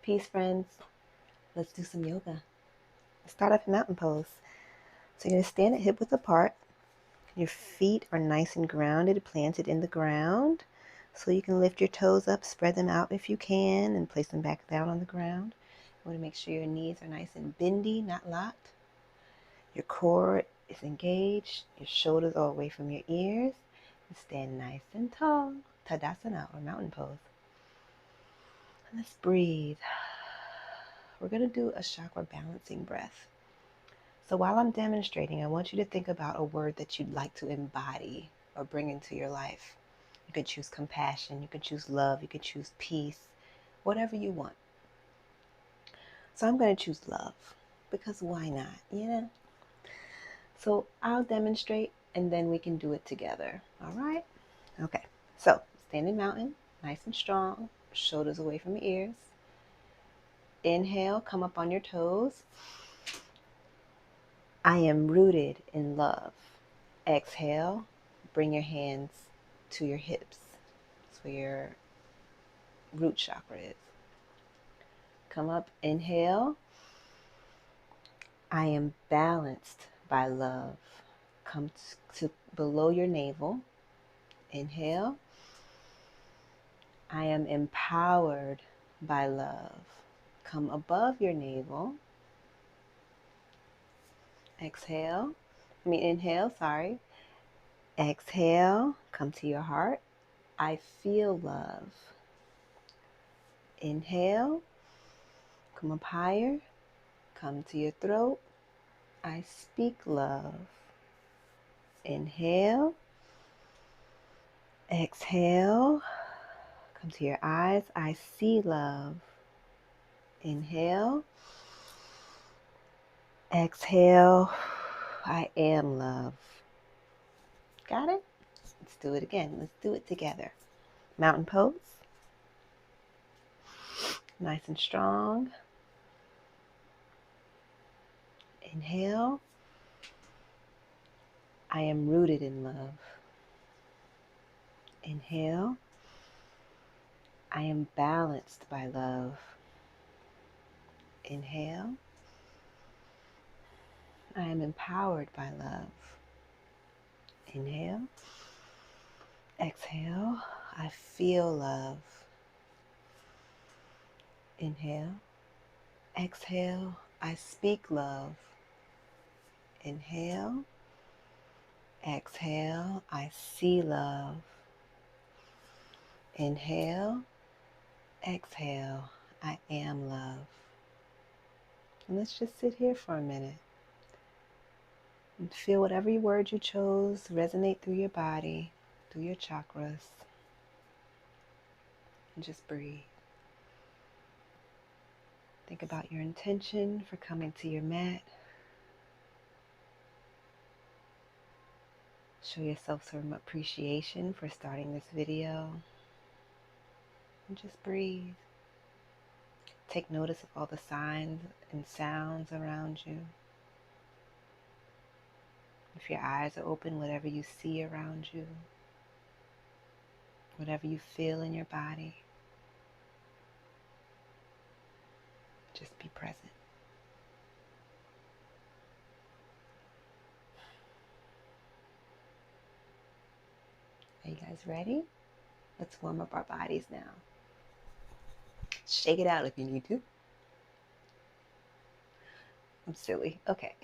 Peace, friends. Let's do some yoga. Start off in mountain pose. So you're going to stand at hip width apart. Your feet are nice and grounded, planted in the ground. So you can lift your toes up, spread them out if you can, and place them back down on the ground. You want to make sure your knees are nice and bendy, not locked. Your core is engaged. Your shoulders are away from your ears. And stand nice and tall. Tadasana, or mountain pose. Let's breathe. We're going to do a chakra balancing breath. So while I'm demonstrating, I want you to think about a word that you'd like to embody or bring into your life. You could choose compassion, you could choose love, you could choose peace, whatever you want. So I'm going to choose love, because why not, you know? So I'll demonstrate and then we can do it together, all right? Okay, so standing mountain, nice and strong, shoulders away from your ears. Inhale, come up on your toes. I am rooted in love. Exhale, bring your hands to your hips. That's where your root chakra is. Come up, inhale. I am balanced by love. Come to below your navel. Inhale. I am empowered by love. Come above your navel. Inhale, sorry. Exhale, come to your heart. I feel love. Inhale, come up higher, come to your throat. I speak love. Inhale, exhale, come to your eyes. I see love. Inhale, exhale, I am love. Got it? Let's do it again. Let's do it together. Mountain pose. Nice and strong. Inhale. I am rooted in love. Inhale. I am balanced by love. Inhale. I am empowered by love. Inhale. Exhale. I feel love. Inhale. Exhale. I speak love. Inhale. Exhale. I see love. Inhale. Exhale. I am love. And let's just sit here for a minute and feel whatever word you chose resonate through your body, through your chakras. And just breathe. Think about your intention for coming to your mat. Show yourself some appreciation for starting this video. And just breathe. Take notice of all the signs and sounds around you. If your eyes are open, whatever you see around you, whatever you feel in your body, just be present. Are you guys ready? Let's warm up our bodies now. Shake it out if you need to. I'm silly. Okay.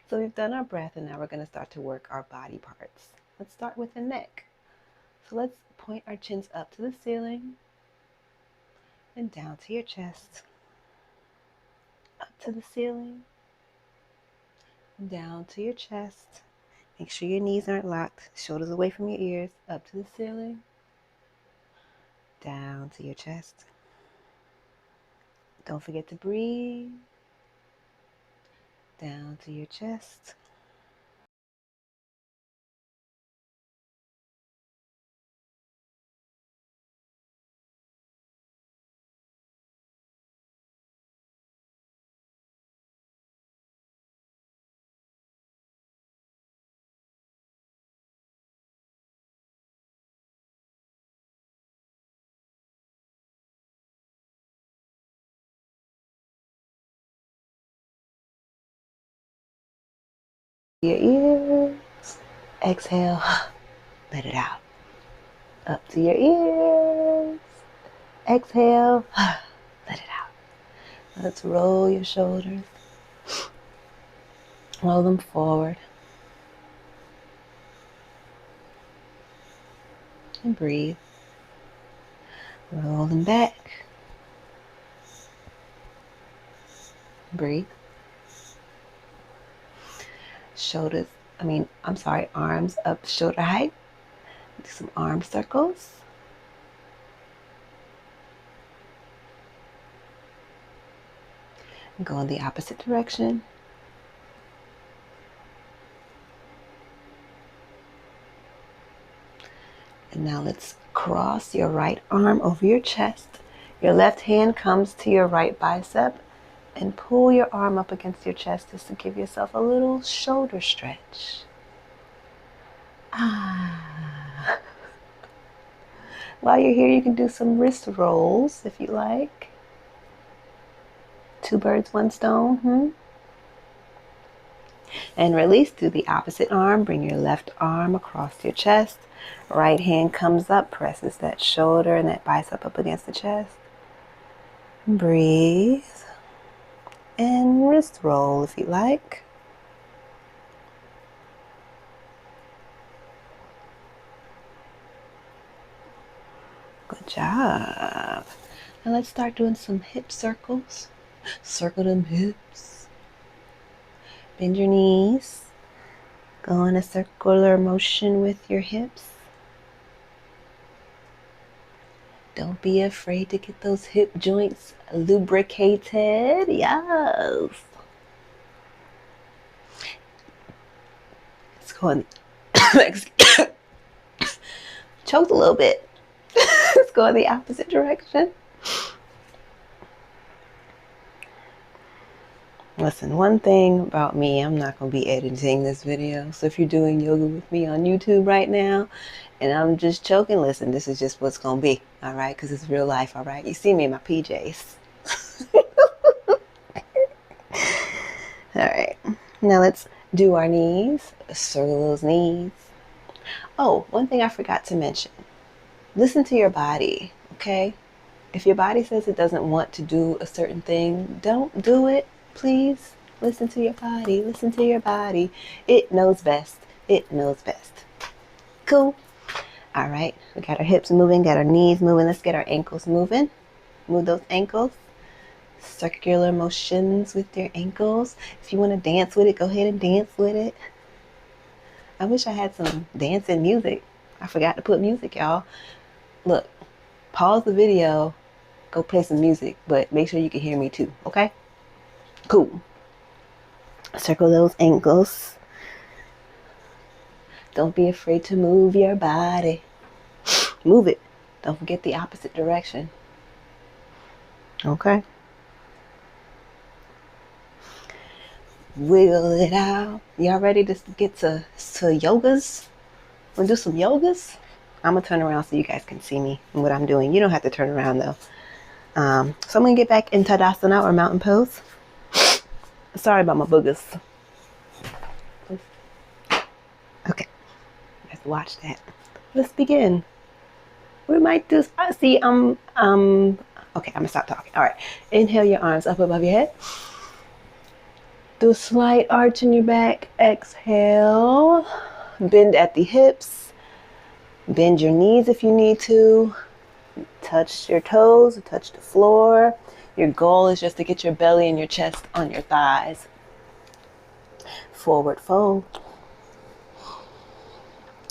So we've done our breath and now we're going to start to work our body parts. Let's start with the neck. So let's point our chins up to the ceiling and down to your chest. Up to the ceiling and down to your chest. Make sure your knees aren't locked. Shoulders away from your ears. Up to the ceiling. Down to your chest. Don't forget to breathe. Down to your chest. Your ears. Exhale. Let it out. Up to your ears. Exhale. Let it out. Let's roll your shoulders. Roll them forward. And breathe. Roll them back. Breathe. Arms up shoulder height. Do some arm circles. And go in the opposite direction. And now let's cross your right arm over your chest. Your left hand comes to your right bicep and pull your arm up against your chest just to give yourself a little shoulder stretch. While you're here, you can do some wrist rolls if you like. 2 birds, 1 stone. And release through the opposite arm. Bring your left arm across your chest. Right hand comes up, presses that shoulder and that bicep up against the chest. Breathe. And wrist roll if you like. Good job. Now let's start doing some hip circles. Circle them hips. Bend your knees. Go in a circular motion with your hips. Don't be afraid to get those hip joints lubricated. Yes. Let's go on. Choked a little bit. Let's go in the opposite direction. Listen, one thing about me, I'm not going to be editing this video. So if you're doing yoga with me on YouTube right now, and I'm just choking, listen, this is just what's going to be, all right? Because it's real life, all right? You see me in my PJs. All right. Now let's do our knees. Circle those knees. Oh, one thing I forgot to mention. Listen to your body, okay? If your body says it doesn't want to do a certain thing, don't do it. Please listen to your body. Listen to your body. It knows best. It knows best. Cool. All right. We got our hips moving, got our knees moving. Let's get our ankles moving. Move those ankles. Circular motions with your ankles. If you want to dance with it, go ahead and dance with it. I wish I had some dancing music. I forgot to put music, y'all. Look, pause the video, go play some music, but make sure you can hear me too, okay? Cool. Circle those ankles. Don't be afraid to move your body. Move it. Don't forget the opposite direction. Okay? Wiggle it out. Y'all ready to get to yogas? Wanna do some yogas? I'm gonna turn around so you guys can see me and what I'm doing. You don't have to turn around though. So I'm gonna get back in Tadasana or mountain pose. Sorry about my boogers. Okay, let's watch that. Let's begin. We might do. Okay, I'm gonna stop talking. All right, inhale your arms up above your head. Do a slight arch in your back. Exhale. Bend at the hips. Bend your knees if you need to. Touch your toes, touch the floor. Your goal is just to get your belly and your chest on your thighs. Forward fold.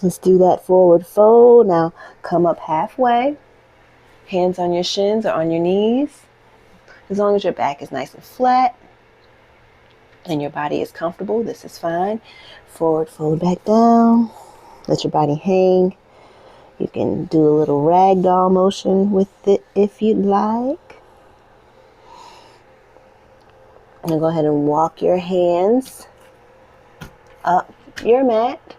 Let's do that forward fold. Now come up halfway. Hands on your shins or on your knees. As long as your back is nice and flat and your body is comfortable, this is fine. Forward fold back down. Let your body hang. You can do a little ragdoll motion with it if you'd like. And go ahead and walk your hands up your mat.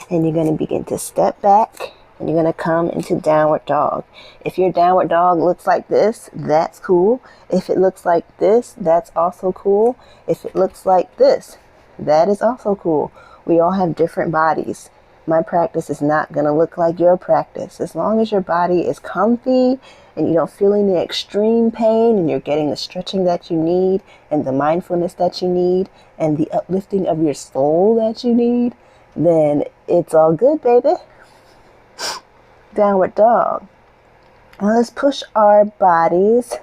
And you're going to begin to step back. And you're going to come into downward dog. If your downward dog looks like this, that's cool. If it looks like this, that's also cool. If it looks like this, That is also cool. We all have different bodies. My practice is not going to look like your practice. As long as your body is comfy and you don't feel any extreme pain and you're getting the stretching that you need and the mindfulness that you need and the uplifting of your soul that you need, then it's all good, baby. Downward dog. Now let's push our bodies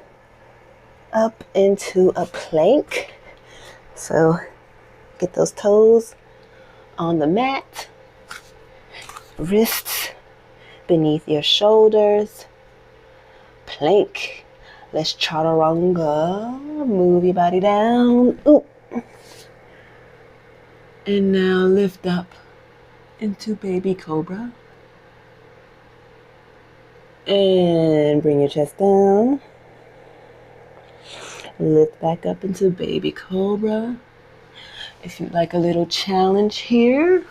up into a plank. So get those toes on the mat, wrists beneath your shoulders, plank. Let's chaturanga, move your body down. Ooh. And now lift up into baby cobra. And bring your chest down. Lift back up into baby cobra. If you'd like a little challenge here,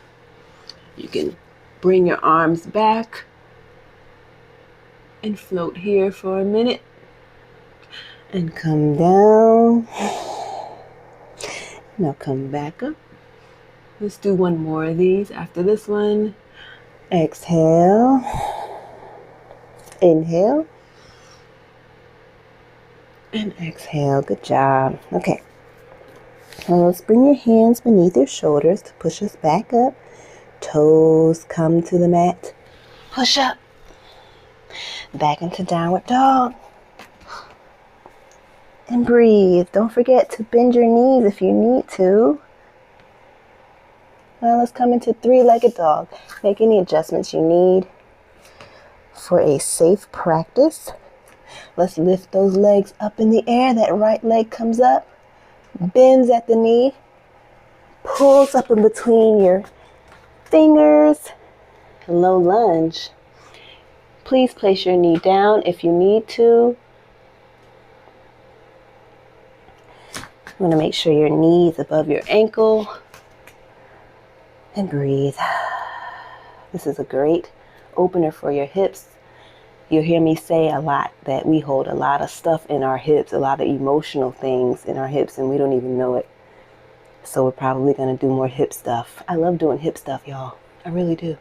you can bring your arms back and float here for a minute. And come down. Now come back up. Let's do one more of these after this one. Exhale. Inhale. And exhale. Good job. Okay. Now let's bring your hands beneath your shoulders to push us back up. Toes come to the mat. Push up. Back into downward dog. And breathe. Don't forget to bend your knees if you need to. Now let's come into three-legged dog. Make any adjustments you need for a safe practice. Let's lift those legs up in the air. That right leg comes up, bends at the knee, pulls up in between your fingers. Low lunge. Please place your knee down if you need to. I'm going to make sure your knee is above your ankle. And breathe. This is a great opener for your hips. You'll hear me say a lot that we hold a lot of stuff in our hips, a lot of emotional things in our hips, and we don't even know it. So we're probably going to do more hip stuff. I love doing hip stuff, y'all. I really do.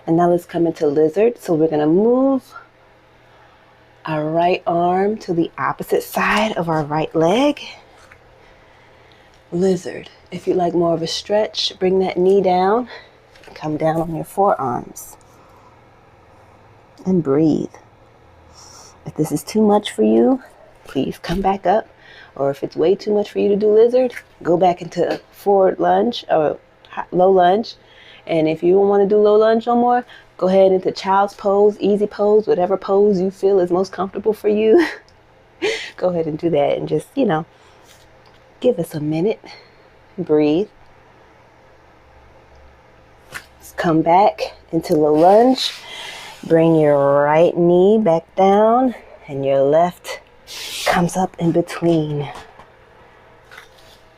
And now let's come into lizard. So we're going to move our right arm to the opposite side of our right leg. Lizard. If you'd like more of a stretch, bring that knee down. Come down on your forearms. And breathe. If this is too much for you, please come back up. Or if it's way too much for you to do lizard, go back into forward lunge or low lunge. And if you don't want to do low lunge no more, go ahead into child's pose, easy pose, whatever pose you feel is most comfortable for you. Go ahead and do that and just, give us a minute. Breathe. Let's come back into low lunge. Bring your right knee back down and your left comes up in between.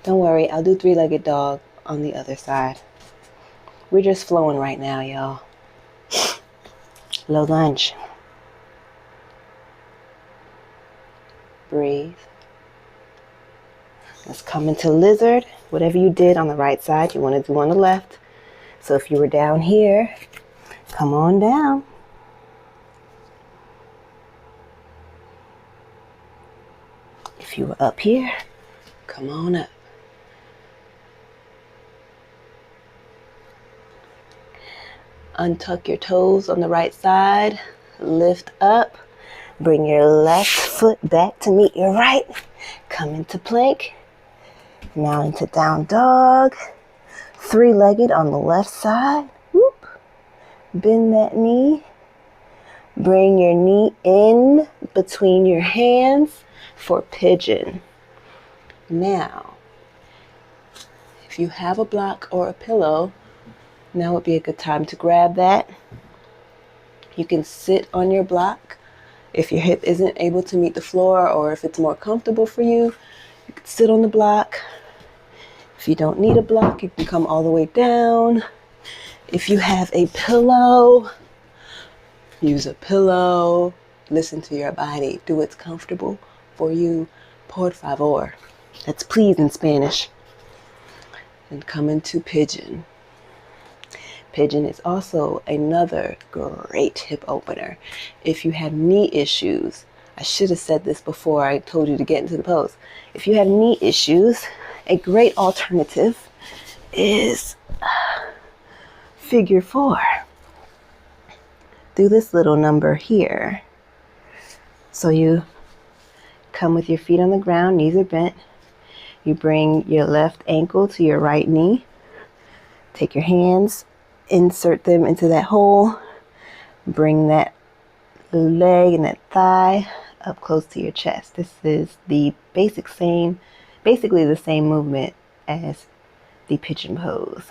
Don't worry, I'll do three-legged dog on the other side. We're just flowing right now, y'all. Low lunge. Breathe. Let's come into lizard. Whatever you did on the right side, you want to do on the left. So if you were down here, come on down. If you were up here, come on up. Untuck your toes on the right side. Lift up. Bring your left foot back to meet your right. Come into plank. Now into down dog. Three-legged on the left side. Whoop. Bend that knee. Bring your knee in between your hands for pigeon. Now, if you have a block or a pillow, now would be a good time to grab that. You can sit on your block. If your hip isn't able to meet the floor or if it's more comfortable for you, you can sit on the block. If you don't need a block, you can come all the way down. If you have a pillow, use a pillow. Listen to your body. Do what's comfortable for you. Por favor. That's please in Spanish. And come into pigeon. Pigeon is also another great hip opener. If you have knee issues, I should have said this before I told you to get into the pose. If you have knee issues, a great alternative is figure 4. Do this little number here. So you come with your feet on the ground, knees are bent. You bring your left ankle to your right knee. Take your hands, insert them into that hole. Bring that leg and that thigh up close to your chest. This is the basically the same movement as the pigeon pose.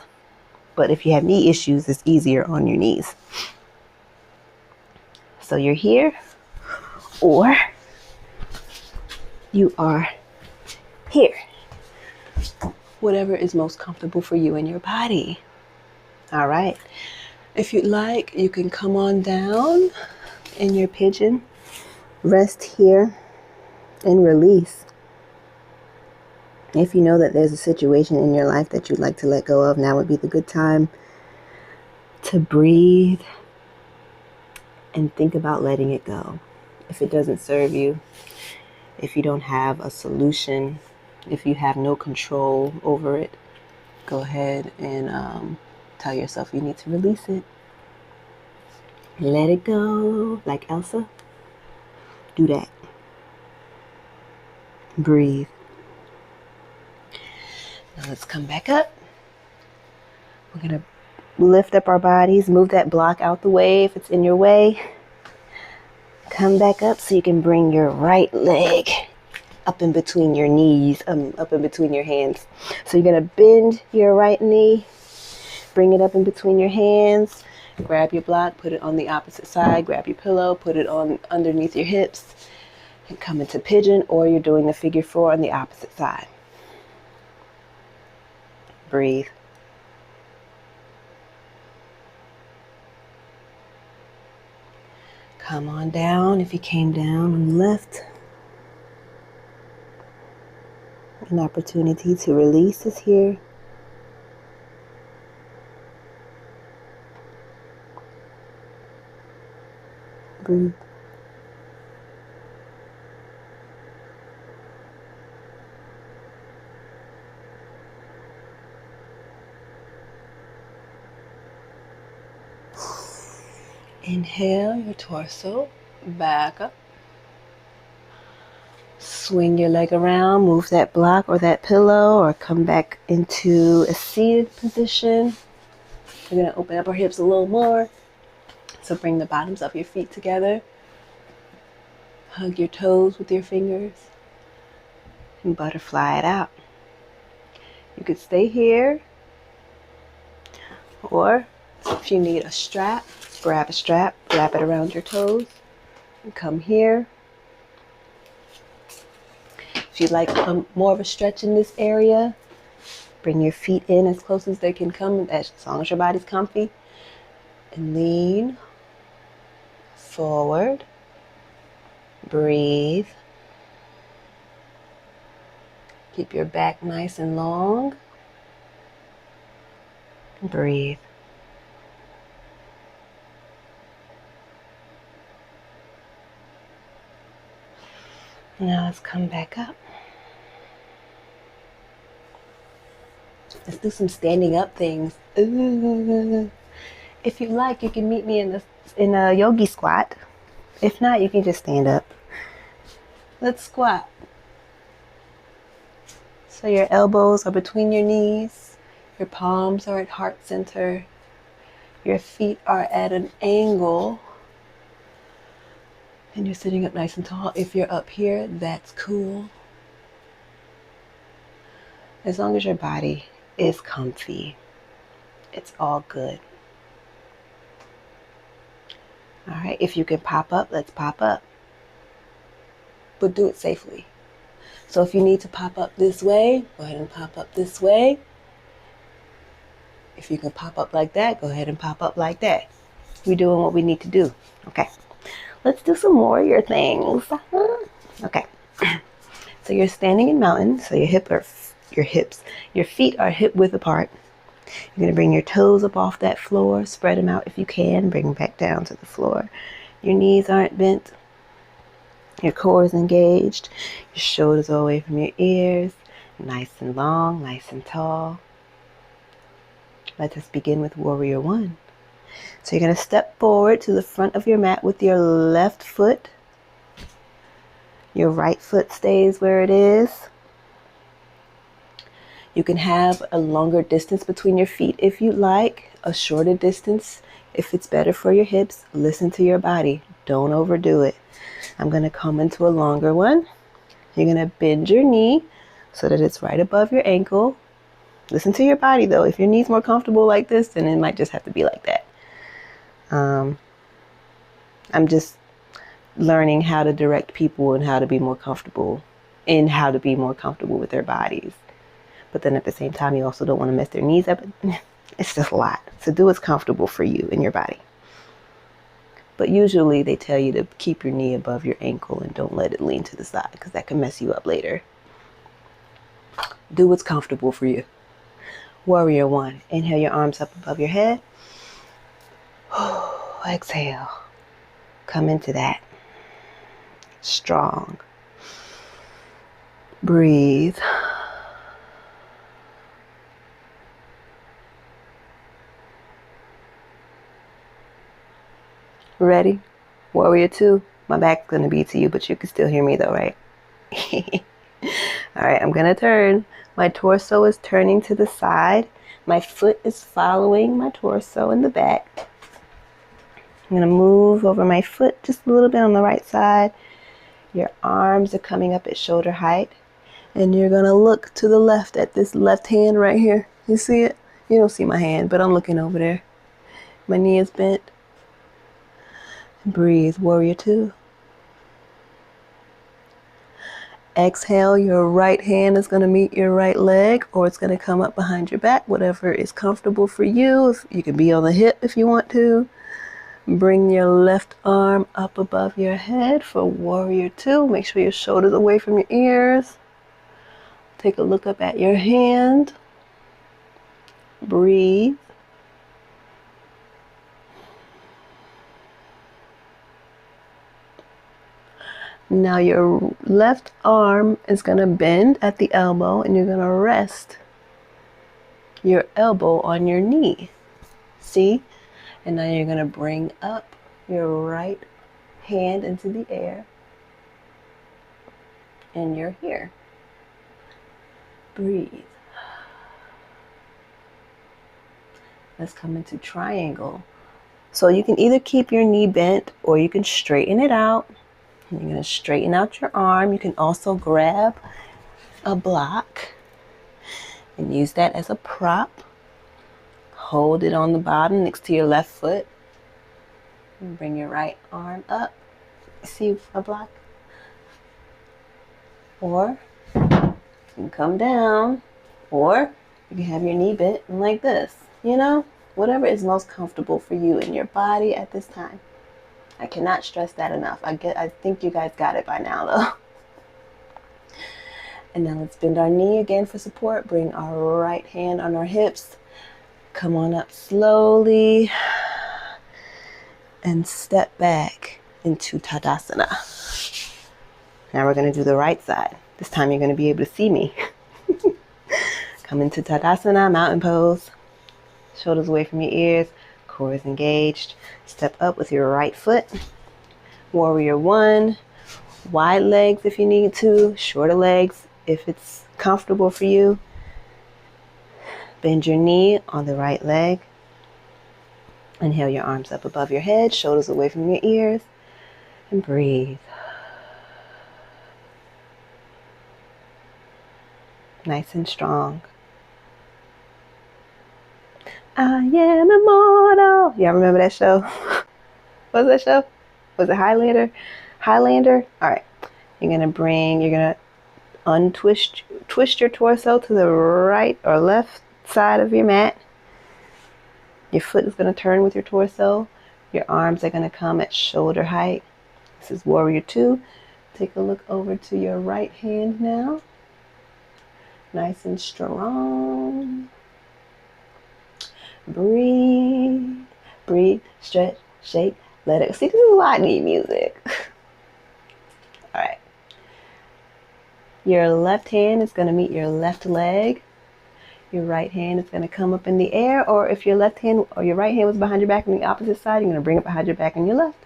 But if you have knee issues, it's easier on your knees. So you're here, or you are here. Whatever is most comfortable for you and your body. All right. If you'd like, you can come on down in your pigeon. Rest here and release. If you know that there's a situation in your life that you'd like to let go of, now would be the good time to breathe and think about letting it go. If it doesn't serve you, if you don't have a solution, if you have no control over it, go ahead and tell yourself you need to release it. Let it go, like Elsa. Do that. Breathe. Now let's come back up. We're going to lift up our bodies, move that block out the way if it's in your way. Come back up so you can bring your right leg up in between your knees, up in between your hands. So you're going to bend your right knee, bring it up in between your hands, grab your block, put it on the opposite side, grab your pillow, put it on underneath your hips, and come into pigeon, or you're doing the figure 4 on the opposite side. Breathe. Come on down. If you came down on the left, an opportunity to release is here. Breathe. Inhale your torso back up. Swing your leg around, move that block or that pillow, or come back into a seated position. We're going to open up our hips a little more. So bring the bottoms of your feet together. Hug your toes with your fingers and butterfly it out. You could stay here, or if you need a strap, grab a strap, wrap it around your toes, and come here. If you'd like more of a stretch in this area, bring your feet in as close as they can come, as long as your body's comfy, and lean forward. Breathe. Keep your back nice and long. Breathe. Now let's come back up. Let's do some standing up things. Ooh. If you like, you can meet me in a yogi squat. If not, you can just stand up. Let's squat. So your elbows are between your knees. Your palms are at heart center. Your feet are at an angle. And you're sitting up nice and tall. If you're up here, that's cool. As long as your body is comfy, it's all good. All right, if you can pop up, let's pop up. But do it safely. So if you need to pop up this way, go ahead and pop up this way. If you can pop up like that, go ahead and pop up like that. We're doing what we need to do. Okay. Let's do some warrior things. Okay. So So you're standing in mountain, so your feet are hip width apart. You're going to bring your toes up off that floor, spread them out if you can, bring them back down to the floor. Your knees aren't bent. Your core is engaged. Your shoulders are away from your ears. Nice and long, nice and tall. Let us begin with Warrior 1. So you're going to step forward to the front of your mat with your left foot. Your right foot stays where it is. You can have a longer distance between your feet if you like, a shorter distance if it's better for your hips. Listen to your body. Don't overdo it. I'm going to come into a longer one. You're going to bend your knee so that it's right above your ankle. Listen to your body though. If your knee's more comfortable like this, then it might just have to be like that. I'm just learning how to direct people and how to be more comfortable with their bodies. But then at the same time, you also don't want to mess their knees up. It's just a lot. So do what's comfortable for you and your body. But usually they tell you to keep your knee above your ankle and don't let it lean to the side because that can mess you up later. Do what's comfortable for you. Warrior 1. Inhale your arms up above your head. Exhale. Come into that. Strong. Breathe. Ready? Warrior 2. My back's going to be to you, but you can still hear me though, right? All right, I'm going to turn. My torso is turning to the side. My foot is following my torso in the back. I'm going to move over my foot just a little bit on the right side. Your arms are coming up at shoulder height. And you're going to look to the left at this left hand right here. You see it? You don't see my hand, but I'm looking over there. My knee is bent. Breathe, Warrior 2. Exhale, your right hand is going to meet your right leg, or it's going to come up behind your back, whatever is comfortable for you. You can be on the hip if you want to. Bring your left arm up above your head for Warrior 2. Make sure your shoulders away from your ears. Take a look up at your hand. Breathe. Now your left arm is going to bend at the elbow and you're going to rest your elbow on your knee. See? And now you're going to bring up your right hand into the air. And you're here. Breathe. Let's come into triangle. So you can either keep your knee bent or you can straighten it out. You're going to straighten out your arm. You can also grab a block and use that as a prop. Hold it on the bottom next to your left foot. And bring your right arm up. See a block? Or you can come down. Or you can have your knee bent like this. You know, whatever is most comfortable for you and your body at this time. I cannot stress that enough. I think you guys got it by now though. And now let's bend our knee again for support. Bring our right hand on our hips. Come on up slowly. And step back into Tadasana. Now we're going to do the right side. This time you're going to be able to see me. Come into Tadasana, mountain pose. Shoulders away from your ears. Core is engaged. Step up with your right foot. Warrior 1. Wide legs if you need to. Shorter legs if it's comfortable for you. Bend your knee on the right leg. Inhale your arms up above your head. Shoulders away from your ears. And breathe. Nice and strong. I am immortal. Y'all remember that show? What was that show? Was it Highlander? Highlander? All right. You're going to twist your torso to the right or left side of your mat. Your foot is going to turn with your torso. Your arms are going to come at shoulder height. This is Warrior 2. take a look over to your right hand now. Nice and strong. Breathe, breathe, stretch, shake, let it. See, this is why I need music. All right. Your left hand is going to meet your left leg. Your right hand is going to come up in the air, or if your left hand or your right hand was behind your back on the opposite side, you're going to bring it behind your back on your left.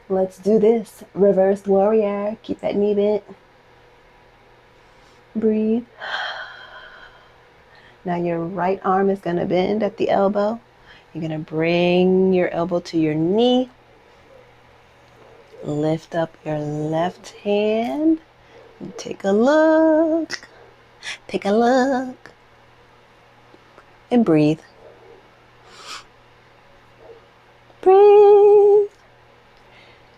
Let's do this. Reversed warrior. Keep that knee bent. Breathe. Now your right arm is going to bend at the elbow. You're going to bring your elbow to your knee. Lift up your left hand. Take a look. Take a look. And breathe. Breathe.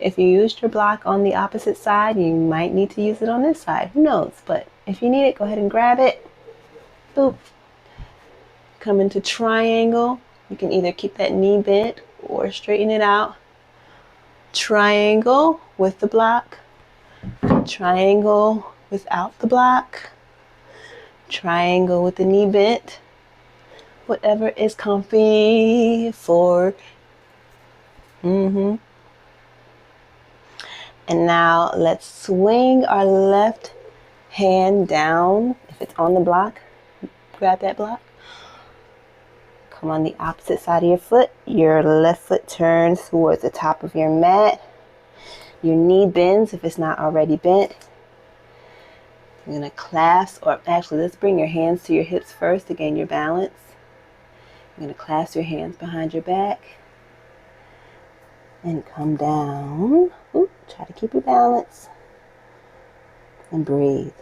If you used your block on the opposite side, you might need to use it on this side. Who knows? But if you need it, go ahead and grab it. Boop. Come into triangle. You can either keep that knee bent or straighten it out. Triangle with the block. Triangle without the block. Triangle with the knee bent. Whatever is comfy for. And now let's swing our left hand down. If it's on the block, grab that block. Come on the opposite side of your foot. Your left foot turns towards the top of your mat. Your knee bends if it's not already bent. You're going to clasp, or actually let's bring your hands to your hips first to gain your balance. You're going to clasp your hands behind your back and come down. Try to keep your balance and breathe.